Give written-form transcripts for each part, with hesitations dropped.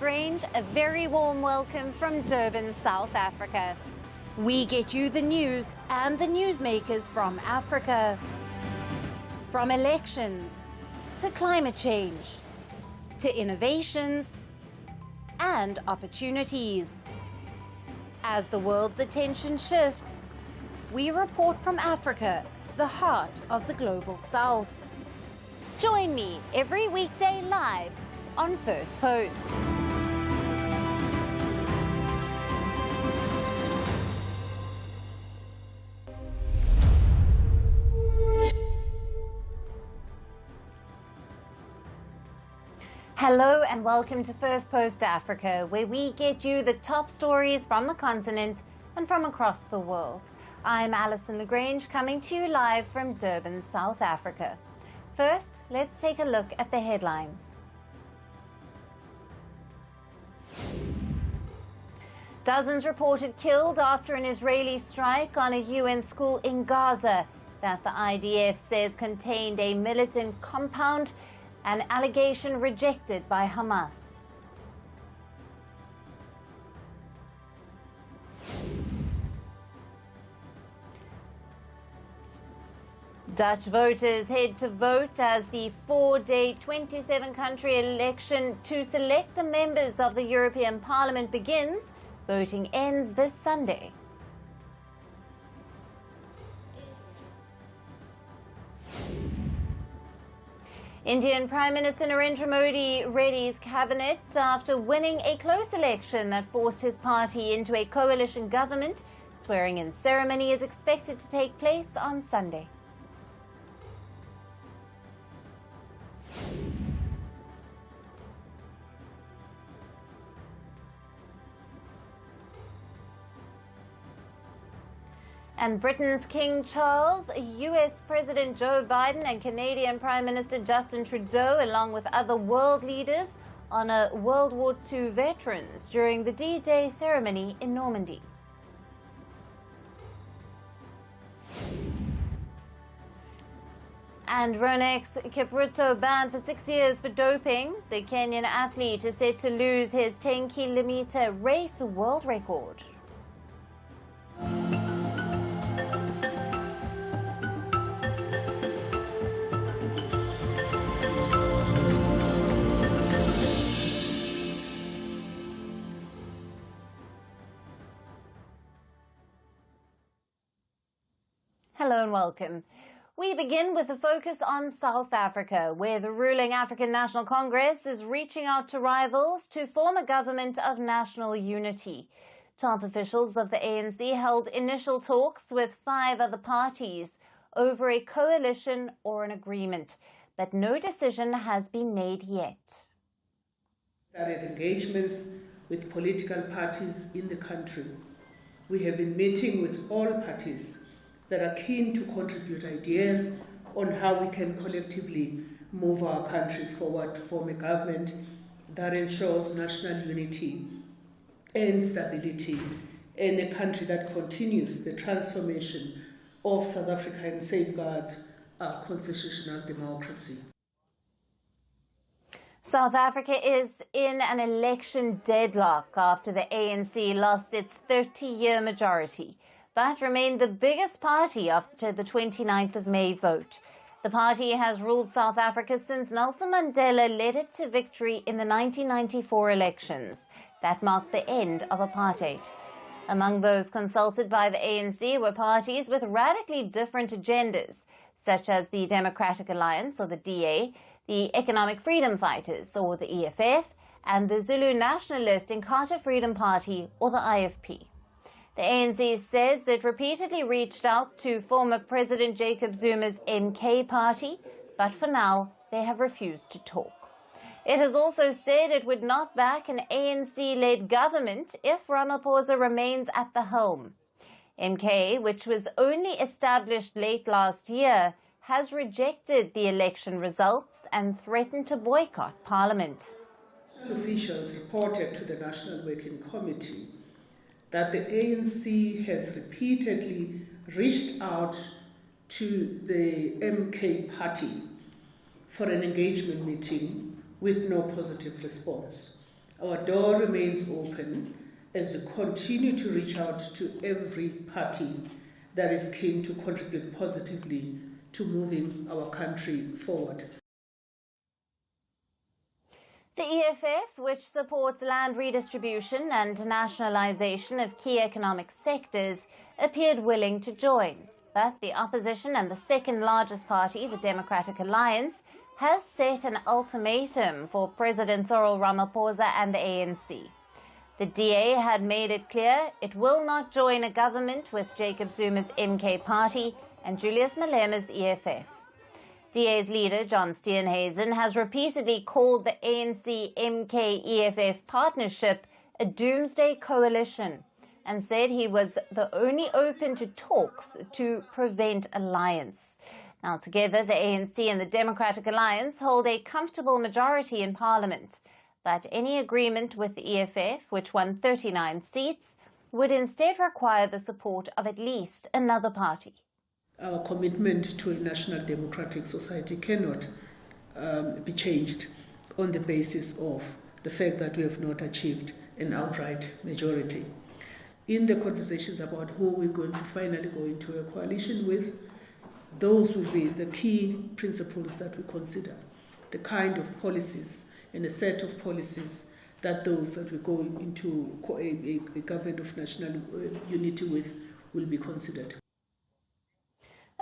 Grange, a very warm welcome from Durban, South Africa. We get you the news and the newsmakers from Africa. From elections, to climate change, to innovations and opportunities. As the world's attention shifts, we report from Africa, the heart of the global South. Join me every weekday live on Firstpost. Hello and welcome to Firstpost Africa, where we get you the top stories from the continent and from across the world. I'm Alyson Grange, coming to you live from Durban, South Africa. First, let's take a look at the headlines. Dozens reported killed after an Israeli strike on a UN school in Gaza that the IDF says contained a militant compound, an allegation rejected by Hamas. Dutch voters head to vote as the four-day 27-country election to select the members of the European Parliament begins. Voting ends this Sunday. Indian Prime Minister Narendra Modi readies cabinet after winning a close election that forced his party into a coalition government. Swearing-in ceremony is expected to take place on Sunday. And Britain's King Charles, US President Joe Biden and Canadian Prime Minister Justin Trudeau, along with other world leaders, honor World War II veterans during the D-Day ceremony in Normandy. And Ronex Kipruto banned for 6 years for doping. The Kenyan athlete is set to lose his 10-kilometer race world record. Hello and welcome. We begin with a focus on South Africa, where the ruling African National Congress is reaching out to rivals to form a government of national unity. Top officials of the ANC held initial talks with 5 other parties over a coalition or an agreement, but no decision has been made yet. Started engagements with political parties in the country. We have been meeting with all parties that are keen to contribute ideas on how we can collectively move our country forward to form a government that ensures national unity and stability in a country that continues the transformation of South Africa and safeguards our constitutional democracy. South Africa is in an election deadlock after the ANC lost its 30-year majority, but remained the biggest party after the 29th of May vote. The party has ruled South Africa since Nelson Mandela led it to victory in the 1994 elections. That marked the end of apartheid. Among those consulted by the ANC were parties with radically different agendas, such as the Democratic Alliance, or the DA, the Economic Freedom Fighters, or the EFF, and the Zulu Nationalist Inkatha Freedom Party, or the IFP. The ANC says it repeatedly reached out to former President Jacob Zuma's MK party, but for now they have refused to talk. It has also said it would not back an ANC-led government if Ramaphosa remains at the helm. MK, which was only established late last year, has rejected the election results and threatened to boycott Parliament. Officials reported to the National Working Committee that the ANC has repeatedly reached out to the MK party for an engagement meeting with no positive response. Our door remains open as we continue to reach out to every party that is keen to contribute positively to moving our country forward. The EFF, which supports land redistribution and nationalisation of key economic sectors, appeared willing to join. But the opposition and the second largest party, the Democratic Alliance, has set an ultimatum for President Cyril Ramaphosa and the ANC. The DA had made it clear it will not join a government with Jacob Zuma's MK party and Julius Malema's EFF. DA's leader, John Steenhuisen, has repeatedly called the ANC-MK-EFF partnership a doomsday coalition and said he was the only open to talks to prevent alliance. Now, together, the ANC and the Democratic Alliance hold a comfortable majority in Parliament, but any agreement with the EFF, which won 39 seats, would instead require the support of at least another party. Our commitment to a national democratic society cannot be changed on the basis of the fact that we have not achieved an outright majority. In the conversations about who we're going to finally go into a coalition with, those will be the key principles that we consider, the kind of policies and a set of policies that those that we go into a government of national unity with will be considered.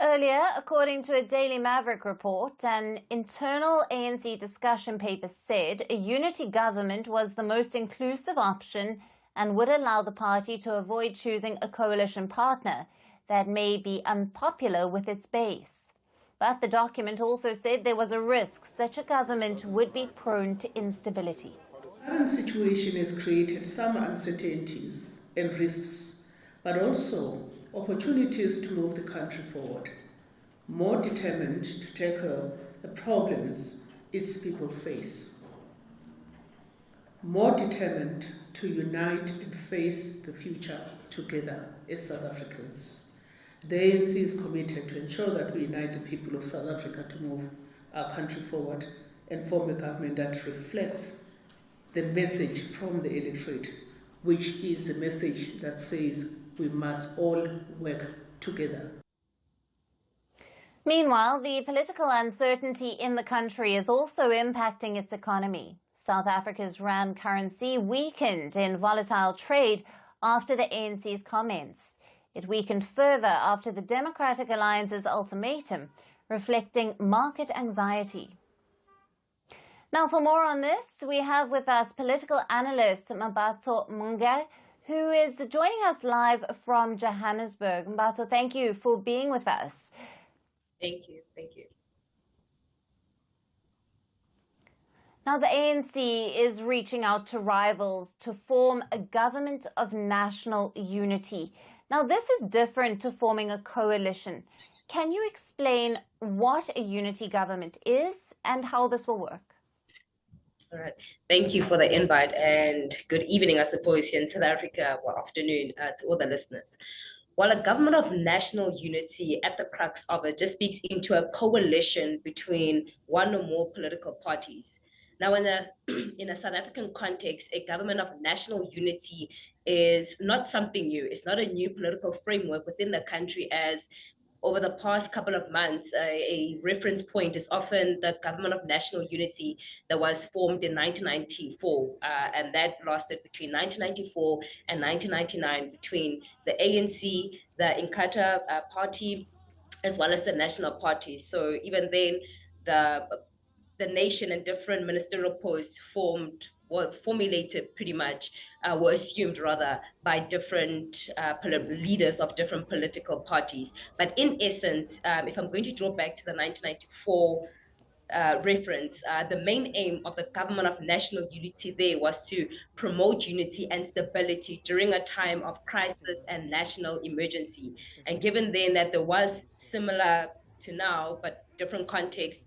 Earlier, according to a Daily Maverick report, an internal ANC discussion paper said a unity government was the most inclusive option and would allow the party to avoid choosing a coalition partner that may be unpopular with its base. But the document also said there was a risk such a government would be prone to instability. The current situation has created some uncertainties and risks, but also opportunities to move the country forward, more determined to tackle the problems its people face, more determined to unite and face the future together as South Africans. The ANC is committed to ensure that we unite the people of South Africa to move our country forward and form a government that reflects the message from the electorate, which is the message that says we must all work together. Meanwhile, the political uncertainty in the country is also impacting its economy. South Africa's rand currency weakened in volatile trade after the ANC's comments. It weakened further after the Democratic Alliance's ultimatum, reflecting market anxiety. Now, for more on this, we have with us political analyst Mbato Munga, who is joining us live from Johannesburg. Mbato, thank you for being with us. Thank you. Thank you. Now, the ANC is reaching out to rivals to form a government of national unity. Now, this is different to forming a coalition. Can you explain what a unity government is and how this will work? All right. Thank you for the invite and good evening, I suppose, here in South Africa, or afternoon to all the listeners. While a government of national unity at the crux of it just speaks into a coalition between one or more political parties. Now, in a South African context, a government of national unity is not something new. It's not a new political framework within the country, as over the past couple of months, a reference point is often the Government of National Unity that was formed in 1994, and that lasted between 1994 and 1999 between the ANC, the Inkatha Party, as well as the National Party. So even then, the nation and different ministerial posts formulated pretty much, were assumed rather by different leaders of different political parties. But in essence, if I'm going to draw back to the 1994 reference, the main aim of the Government of National Unity there was to promote unity and stability during a time of crisis and national emergency. And given then that there was similar to now, but different context,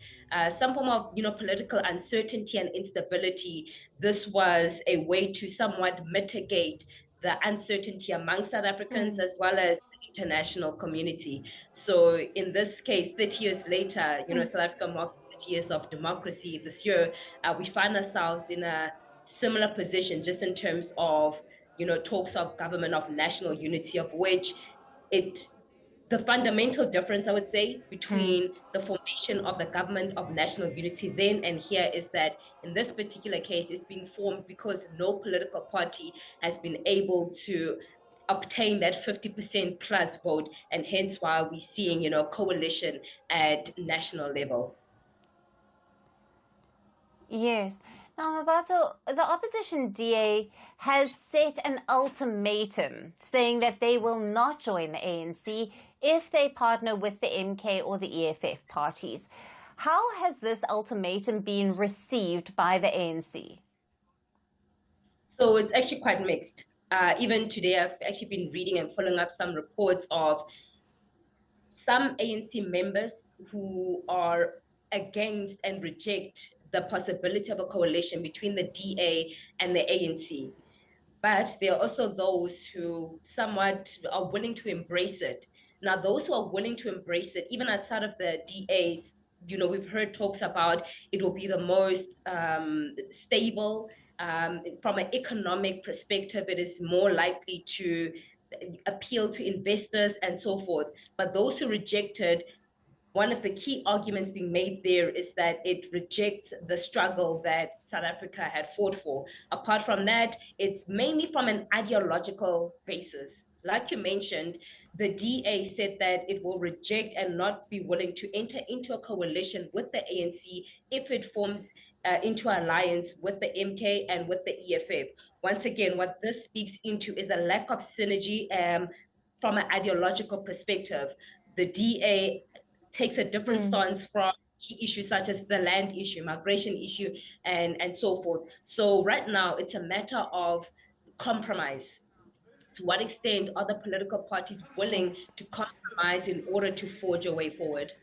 some form of political uncertainty and instability, this was a way to somewhat mitigate the uncertainty among South Africans as well as the international community. So in this case, 30 years later, South Africa marked 30 years of democracy this year. We find ourselves in a similar position, just in terms of, talks of government of national unity, of which the fundamental difference, I would say, between the formation of the government of national unity then and here is that in this particular case, it's being formed because no political party has been able to obtain that 50% plus vote, and hence why we're seeing, coalition at national level. Yes. Now, Mabaso, the opposition DA has set an ultimatum saying that they will not join the ANC if they partner with the MK or the EFF parties. How has this ultimatum been received by the ANC? So it's actually quite mixed. Even today, I've actually been reading and following up some reports of some ANC members who are against and reject the possibility of a coalition between the DA and the ANC. But there are also those who somewhat are willing to embrace it. Now, those who are willing to embrace it, even outside of the DAs, we've heard talks about it will be the most stable. From an economic perspective, it is more likely to appeal to investors and so forth. But those who rejected, one of the key arguments being made there is that it rejects the struggle that South Africa had fought for. Apart from that, it's mainly from an ideological basis. Like you mentioned, the DA said that it will reject and not be willing to enter into a coalition with the ANC if it forms into alliance with the MK and with the EFF. Once again, what this speaks into is a lack of synergy from an ideological perspective. The DA takes a different stance from key issues such as the land issue, migration issue, and so forth. So right now, it's a matter of compromise. To what extent are the political parties willing to compromise in order to forge a way forward?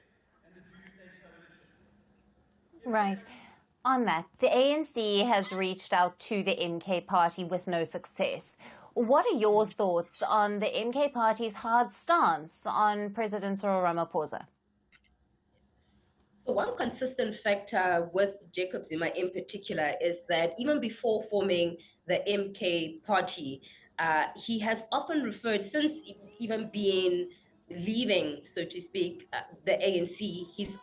Right. On that, the ANC has reached out to the MK party with no success. What are your thoughts on the MK party's hard stance on President Cyril Ramaphosa? So one consistent factor with Jacob Zuma in particular is that even before forming the MK party, he has often referred, since even being leaving, so to speak, the ANC, he's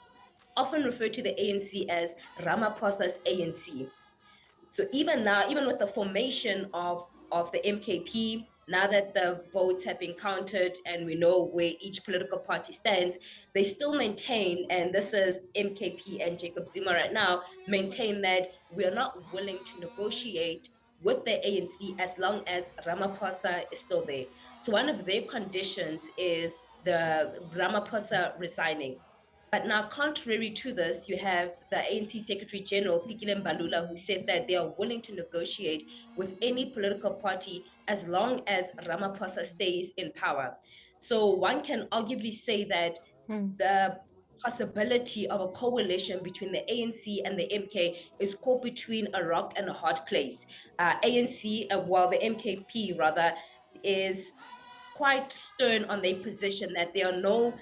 often referred to the ANC as Ramaphosa's ANC. So even now, even with the formation of the MKP, now that the votes have been counted and we know where each political party stands, they still maintain, and this is MKP and Jacob Zuma right now, maintain that we are not willing to negotiate with the ANC as long as Ramaphosa is still there. So one of their conditions is the Ramaphosa resigning. But now, contrary to this, you have the ANC Secretary General, Fikile Mbalula, who said that they are willing to negotiate with any political party as long as Ramaphosa stays in power. So one can arguably say that the possibility of a coalition between the ANC and the MK is caught between a rock and a hard place. ANC, well, the MKP rather, is quite stern on their position that there are no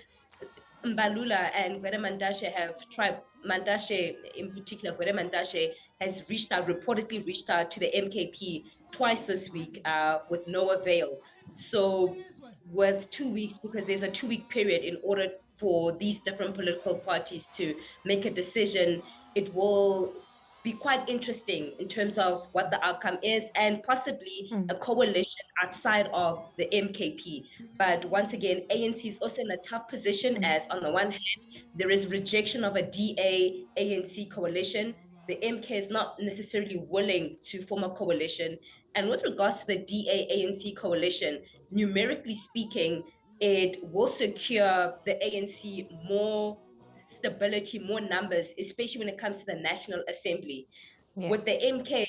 Mbalula and Gwede Mantashe have tried, Mantashe in particular, Gwede Mantashe has reportedly reached out to the MKP twice this week with no avail. So with 2 weeks, because there's a 2 week period in order for these different political parties to make a decision, it will be quite interesting in terms of what the outcome is and possibly a coalition outside of the MKP. But once again, ANC is also in a tough position as on the one hand, there is rejection of a DA ANC coalition. The MK is not necessarily willing to form a coalition. And with regards to the DA ANC coalition, numerically speaking, it will secure the ANC more stability, more numbers, especially when it comes to the National Assembly. Yeah. With the MK,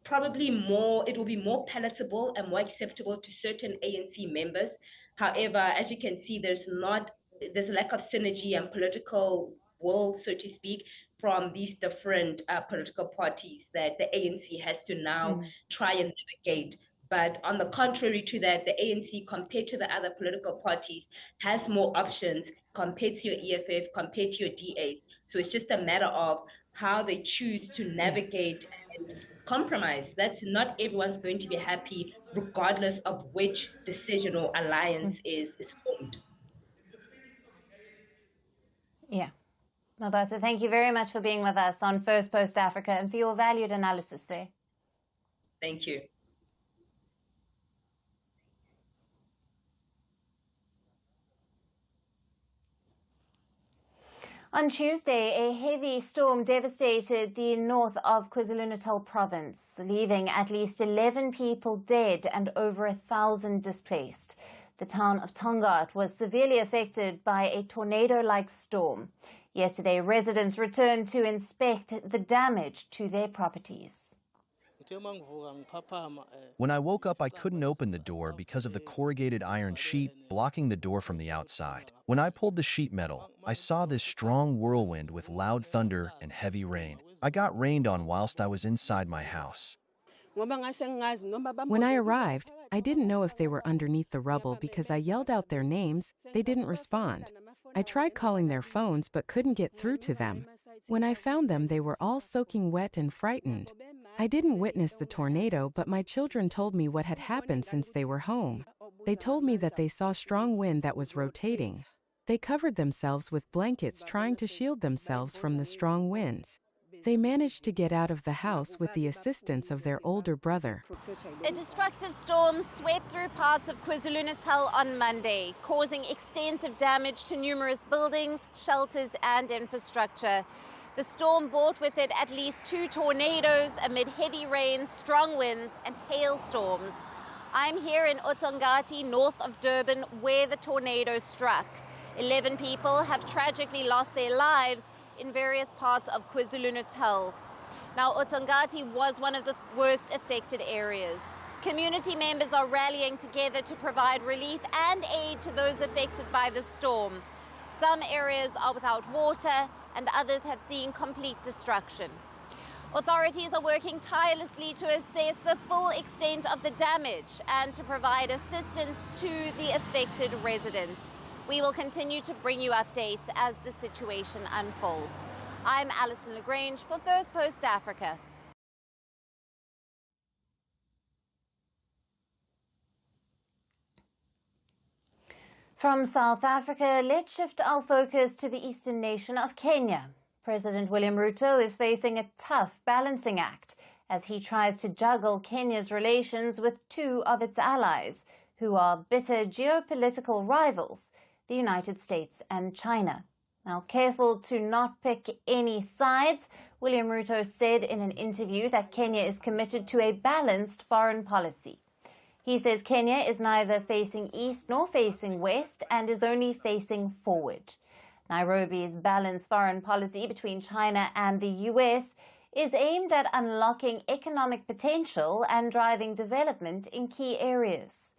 probably it will be more palatable and more acceptable to certain ANC members. However, as you can see, there's a lack of synergy and political will, so to speak, from these different political parties that the ANC has to now try and navigate. But on the contrary to that, the ANC, compared to the other political parties, has more options compared to your EFF, compared to your DAs. So it's just a matter of how they choose to navigate and compromise. That's not everyone's going to be happy, regardless of which decision or alliance is formed. Yeah. Malberto, thank you very much for being with us on Firstpost Africa and for your valued analysis there. Thank you. On Tuesday, a heavy storm devastated the north of KwaZulu-Natal province, leaving at least 11 people dead and over 1,000 displaced. The town of Tongaat was severely affected by a tornado-like storm. Yesterday, residents returned to inspect the damage to their properties. When I woke up, I couldn't open the door because of the corrugated iron sheet blocking the door from the outside. When I pulled the sheet metal, I saw this strong whirlwind with loud thunder and heavy rain. I got rained on whilst I was inside my house. When I arrived, I didn't know if they were underneath the rubble because I yelled out their names. They didn't respond. I tried calling their phones but couldn't get through to them. When I found them, they were all soaking wet and frightened. I didn't witness the tornado, but my children told me what had happened since they were home. They told me that they saw strong wind that was rotating. They covered themselves with blankets trying to shield themselves from the strong winds. They managed to get out of the house with the assistance of their older brother. A destructive storm swept through parts of KwaZulu-Natal on Monday, causing extensive damage to numerous buildings, shelters and infrastructure. The storm brought with it at least 2 tornadoes amid heavy rains, strong winds and hailstorms. I'm here in Utongati, north of Durban, where the tornado struck. 11 people have tragically lost their lives in various parts of KwaZulu-Natal. Now, Utongati was one of the worst affected areas. Community members are rallying together to provide relief and aid to those affected by the storm. Some areas are without water and others have seen complete destruction. Authorities are working tirelessly to assess the full extent of the damage and to provide assistance to the affected residents. We will continue to bring you updates as the situation unfolds. I'm Alyson Grange for Firstpost Africa. From South Africa, let's shift our focus to the eastern nation of Kenya. President William Ruto is facing a tough balancing act as he tries to juggle Kenya's relations with 2 of its allies, who are bitter geopolitical rivals, the United States and China. Now, careful to not pick any sides, William Ruto said in an interview that Kenya is committed to a balanced foreign policy. He says Kenya is neither facing east nor facing west and is only facing forward. Nairobi's balanced foreign policy between China and the US is aimed at unlocking economic potential and driving development in key areas.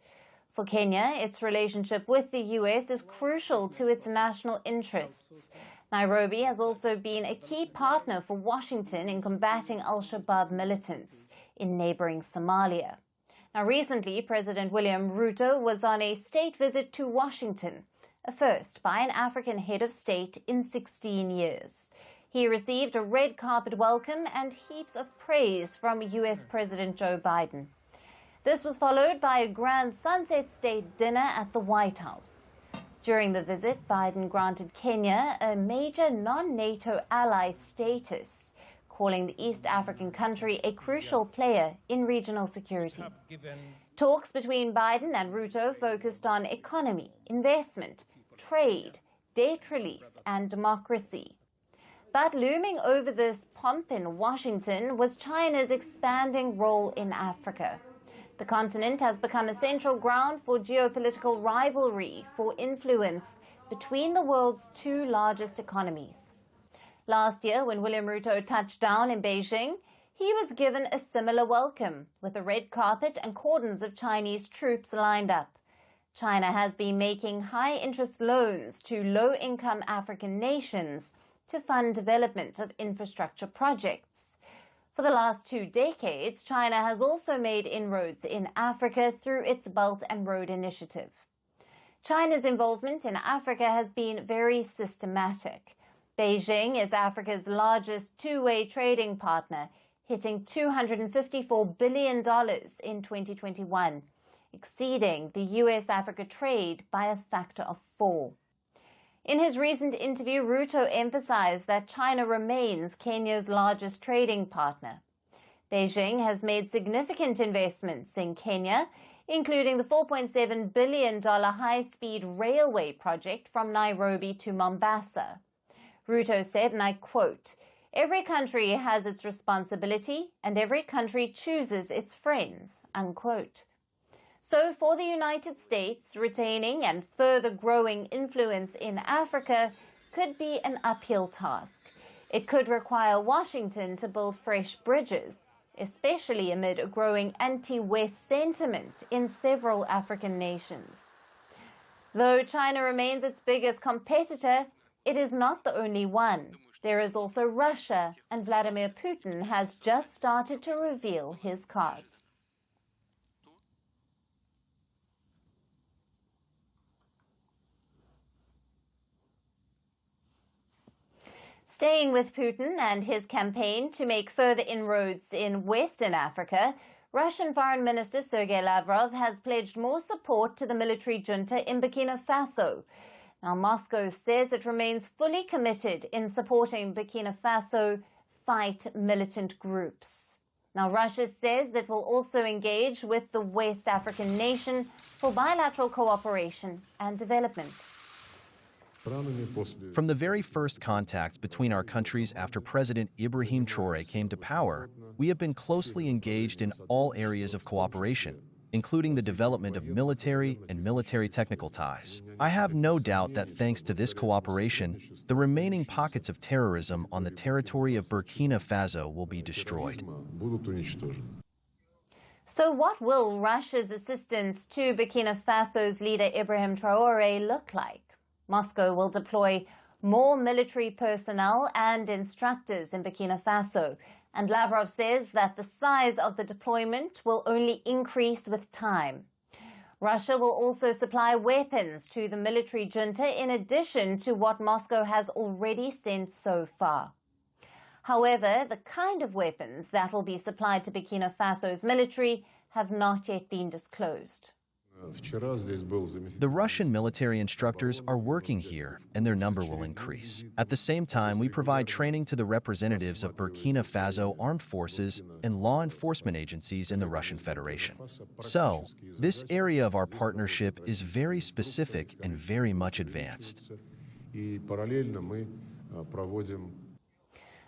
For Kenya, its relationship with the US is crucial to its national interests. Nairobi has also been a key partner for Washington in combating al-Shabaab militants in neighboring Somalia. Now, recently, President William Ruto was on a state visit to Washington, a first by an African head of state in 16 years. He received a red carpet welcome and heaps of praise from US President Joe Biden. This was followed by a grand sunset state dinner at the White House. During the visit, Biden granted Kenya a major non-NATO ally status, calling the East African country a crucial player in regional security. Talks between Biden and Ruto focused on economy, investment, trade, debt relief, and democracy. But looming over this pomp in Washington was China's expanding role in Africa. The continent has become a central ground for geopolitical rivalry for influence between the world's 2 largest economies. Last year, when William Ruto touched down in Beijing, he was given a similar welcome, with a red carpet and cordons of Chinese troops lined up. China has been making high-interest loans to low-income African nations to fund development of infrastructure projects. For the last 2 decades, China has also made inroads in Africa through its Belt and Road Initiative. China's involvement in Africa has been very systematic. Beijing is Africa's largest 2-way trading partner, hitting $254 billion in 2021, exceeding the US-Africa trade by a factor of 4. In his recent interview, Ruto emphasized that China remains Kenya's largest trading partner. Beijing has made significant investments in Kenya, including the $4.7 billion high-speed railway project from Nairobi to Mombasa. Ruto said, and I quote, "Every country has its responsibility and every country chooses its friends," unquote. So for the United States, retaining and further growing influence in Africa could be an uphill task. It could require Washington to build fresh bridges, especially amid a growing anti-West sentiment in several African nations. Though China remains its biggest competitor, it is not the only one. There is also Russia, and Vladimir Putin has just started to reveal his cards. Staying with Putin and his campaign to make further inroads in Western Africa, Russian Foreign Minister Sergei Lavrov has pledged more support to the military junta in Burkina Faso. Now, Moscow says it remains fully committed in supporting Burkina Faso fight militant groups. Now, Russia says it will also engage with the West African nation for bilateral cooperation and development. From the very first contacts between our countries after President Ibrahim Traoré came to power, we have been closely engaged in all areas of cooperation, including the development of military and military technical ties. I have no doubt that thanks to this cooperation, the remaining pockets of terrorism on the territory of Burkina Faso will be destroyed. So what will Russia's assistance to Burkina Faso's leader Ibrahim Traoré look like? Moscow will deploy more military personnel and instructors in Burkina Faso, and Lavrov says that the size of the deployment will only increase with time. Russia will also supply weapons to the military junta in addition to what Moscow has already sent so far. However, the kind of weapons that will be supplied to Burkina Faso's military have not yet been disclosed. The Russian military instructors are working here, and their number will increase. At the same time, we provide training to the representatives of Burkina Faso armed forces and law enforcement agencies in the Russian Federation. So, this area of our partnership is very specific and very much advanced.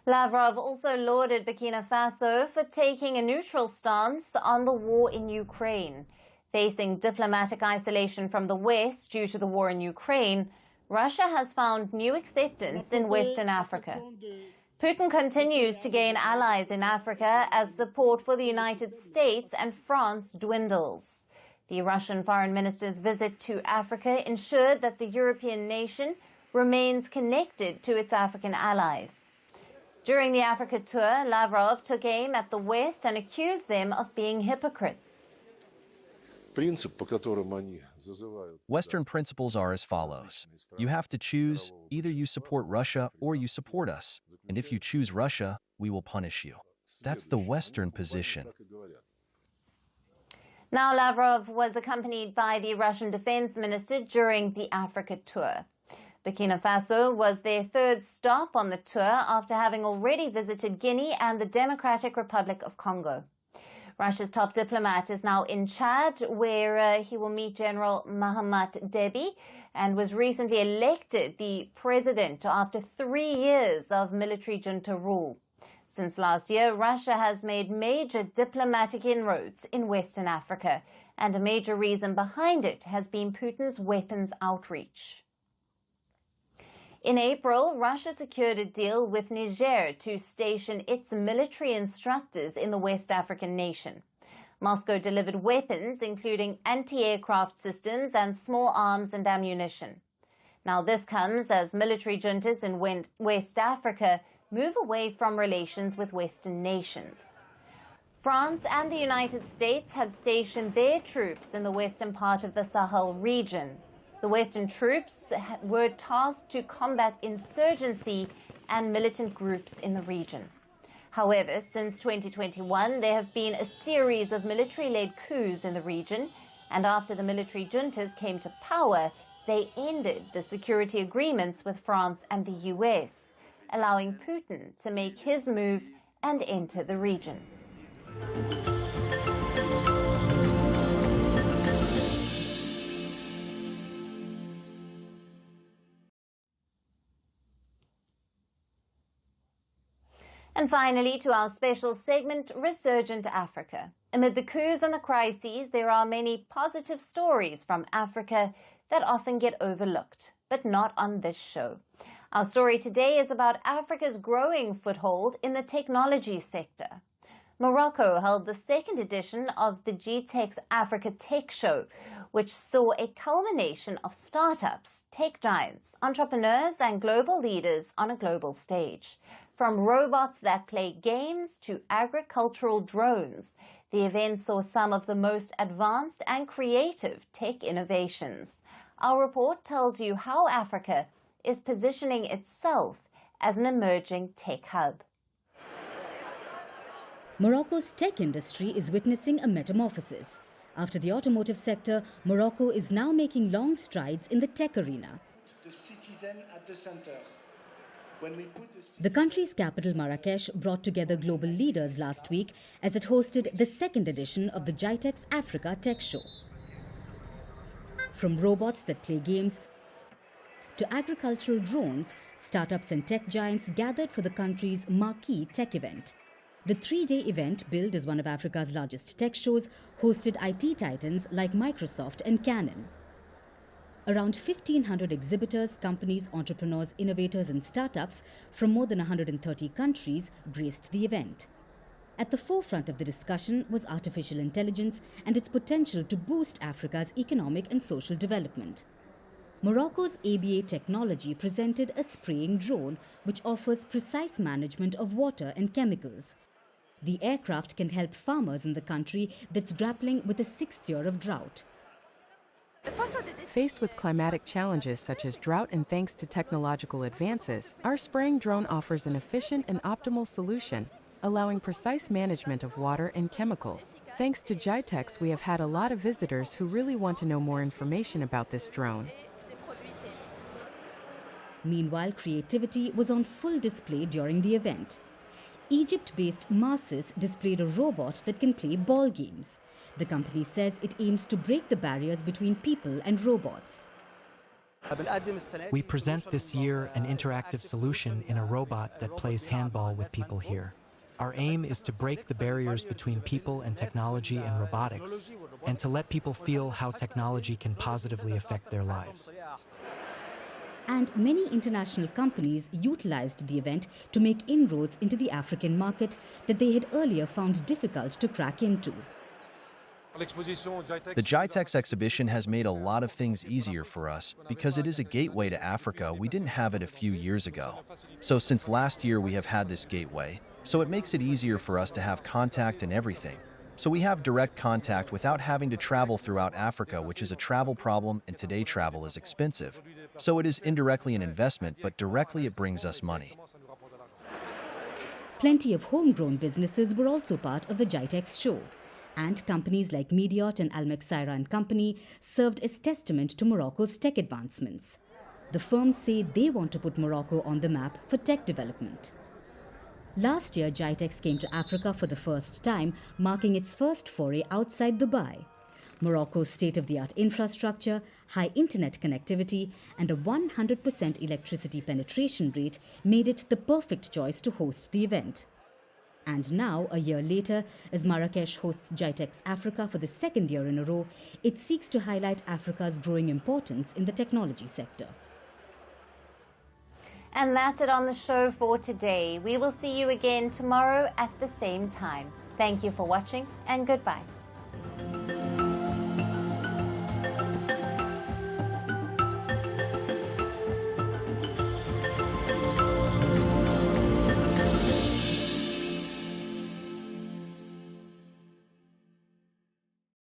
Lavrov also lauded Burkina Faso for taking a neutral stance on the war in Ukraine. Facing diplomatic isolation from the West due to the war in Ukraine, Russia has found new acceptance in Western Africa. Putin continues to gain allies in Africa as support for the United States and France dwindles. The Russian foreign minister's visit to Africa ensured that the European nation remains connected to its African allies. During the Africa tour, Lavrov took aim at the West and accused them of being hypocrites. Western principles are as follows. You have to choose, either you support Russia or you support us. And if you choose Russia, we will punish you. That's the Western position. Now, Lavrov was accompanied by the Russian defense minister during the Africa tour. Burkina Faso was their third stop on the tour after having already visited Guinea and the Democratic Republic of Congo. Russia's top diplomat is now in Chad, where he will meet General Mahamat Deby and was recently elected the president after 3 years of military junta rule. Since last year, Russia has made major diplomatic inroads in Western Africa, and a major reason behind it has been Putin's weapons outreach. In April, Russia secured a deal with Niger to station its military instructors in the West African nation. Moscow delivered weapons, including anti-aircraft systems and small arms and ammunition. Now, this comes as military juntas in West Africa move away from relations with Western nations. France and the United States had stationed their troops in the western part of the Sahel region. The Western troops were tasked to combat insurgency and militant groups in the region. However, since 2021, there have been a series of military-led coups in the region, and after the military juntas came to power, they ended the security agreements with France and the US, allowing Putin to make his move and enter the region. And finally, to our special segment, Resurgent Africa. Amid the coups and the crises, there are many positive stories from Africa that often get overlooked, but not on this show. Our story today is about Africa's growing foothold in the technology sector. Morocco held the second edition of the Gitex Africa Tech Show, which saw a culmination of startups, tech giants, entrepreneurs, and global leaders on a global stage. From robots that play games to agricultural drones, the event saw some of the most advanced and creative tech innovations. Our report tells you how Africa is positioning itself as an emerging tech hub. Morocco's tech industry is witnessing a metamorphosis. After the automotive sector, Morocco is now making long strides in the tech arena. The citizen at the center. The country's capital, Marrakesh, brought together global leaders last week as it hosted the second edition of the Gitex Africa Tech Show. From robots that play games to agricultural drones, startups and tech giants gathered for the country's marquee tech event. The three-day event, billed as one of Africa's largest tech shows, hosted IT titans like Microsoft and Canon. Around 1,500 exhibitors, companies, entrepreneurs, innovators and startups from more than 130 countries graced the event. At the forefront of the discussion was artificial intelligence and its potential to boost Africa's economic and social development. Morocco's ABA technology presented a spraying drone which offers precise management of water and chemicals. The aircraft can help farmers in the country that's grappling with a sixth year of drought. Faced with climatic challenges such as drought and thanks to technological advances, our spraying drone offers an efficient and optimal solution, allowing precise management of water and chemicals. Thanks to Gitex, we have had a lot of visitors who really want to know more information about this drone. Meanwhile, creativity was on full display during the event. Egypt-based Marsis displayed a robot that can play ball games. The company says it aims to break the barriers between people and robots. We present this year an interactive solution in a robot that plays handball with people here. Our aim is to break the barriers between people and technology and robotics, and to let people feel how technology can positively affect their lives. And many international companies utilized the event to make inroads into the African market that they had earlier found difficult to crack into. The Gitex exhibition has made a lot of things easier for us because it is a gateway to Africa. We didn't have it a few years ago. So since last year we have had this gateway, so it makes it easier for us to have contact and everything. So we have direct contact without having to travel throughout Africa, which is a travel problem, and today travel is expensive. So it is indirectly an investment, but directly it brings us money. Plenty of homegrown businesses were also part of the Gitex show. And companies like Mediot and Almexira and Company served as testament to Morocco's tech advancements. The firms say they want to put Morocco on the map for tech development. Last year, Gitex came to Africa for the first time, marking its first foray outside Dubai. Morocco's state-of-the-art infrastructure, high internet connectivity, and a 100% electricity penetration rate made it the perfect choice to host the event. And now, a year later, as Marrakesh hosts Gitex Africa for the second year in a row, it seeks to highlight Africa's growing importance in the technology sector. And that's it on the show for today. We will see you again tomorrow at the same time. Thank you for watching and goodbye.